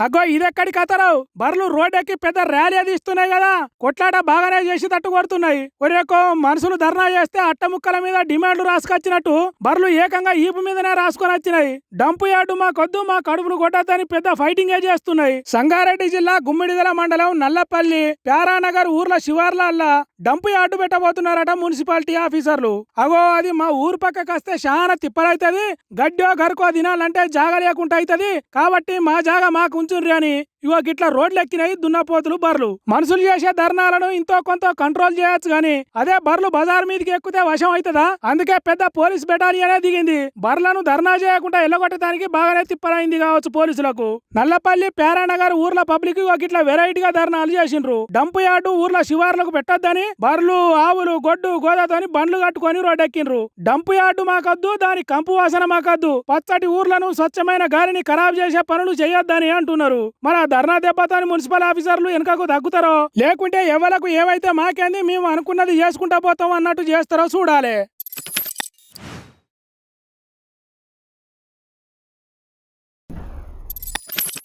అగ్గో ఇదెక్కడి కథరావు బర్లు రోడ్డెక్కి పెద్ద ర్యాలీ తీస్తున్నాయి కదా, కొట్లాట బాగానే చేసి తట్టు కొడుతున్నాయి. ఒరేకో మనుషులు ధర్నా చేస్తే అట్టముక్కల మీద డిమాండ్లు రాసుకొచ్చినట్టు బర్లు ఏకంగా ఈపు మీదనే రాసుకొని వచ్చినాయి. డంపు యార్డు మాకొద్దు, మా కడుపును కొట్టద్దని పెద్ద ఫైటింగే చేస్తున్నాయి. సంగారెడ్డి జిల్లా గుమ్మిడిదల మండలం నల్లపల్లి ప్యారానగర్ ఊర్ల శివార్లల్లా డంపు యార్డు పెట్టబోతున్నారట మున్సిపాలిటీ ఆఫీసర్లు. అగో అది మా ఊరు పక్కకు వస్తే చాలా తిప్పలైతది, గడ్డో గరుకో తినాలంటే జాగ లేకుండా అవుతుంది, కాబట్టి మా జాగ మాకు ఉంచుర్రి అని ఇగో గిట్లా రోడ్లు ఎక్కినాయి దున్నపోతులు బర్లు. మనుషులు చేసే ధర్నాలను ఇంతో కొంత కంట్రోల్ చేయొచ్చు గాని అదే బర్లు బజార్ మీదకి ఎక్కితే వశం అవుతుందా? అందుకే పెద్ద పోలీస్ బెటాలియనే దిగింది. బర్లను ధర్నా చేయకుండా ఎల్లగొట్టడానికి బాగానే తిప్పలైంది కావచ్చు పోలీసులకు. నల్లపల్లి ప్యారానగర్ ఊర్ల పబ్లిక్ గిట్లా వెరైటీగా ధర్నాలు చేసిండ్రు. డంపు యార్డు ఊర్ల శివార్లకు పెట్టొద్దని బర్లు ఆవులు గొడ్డు గోదాతోని బండ్లు కట్టుకొని రోడ్డెక్కిండ్రు. డంపు యార్డు మాకద్దు, దాని కంపు వాసన మాకద్దు, పచ్చటి ఊర్లను స్వచ్ఛమైన గాలిని ఖరాబ్ చేసే పనులు చేయొద్దని అంటున్నారు. మన ధర్నా దెబ్బతోని మున్సిపల్ ఆఫీసర్లు వెనకకు తగ్గుతారో లేకుంటే ఎవరికి ఏవైతే మాకేంది మేము అనుకున్నది చేసుకుంటా పోతాం అన్నట్టు చేస్తారో చూడాలి.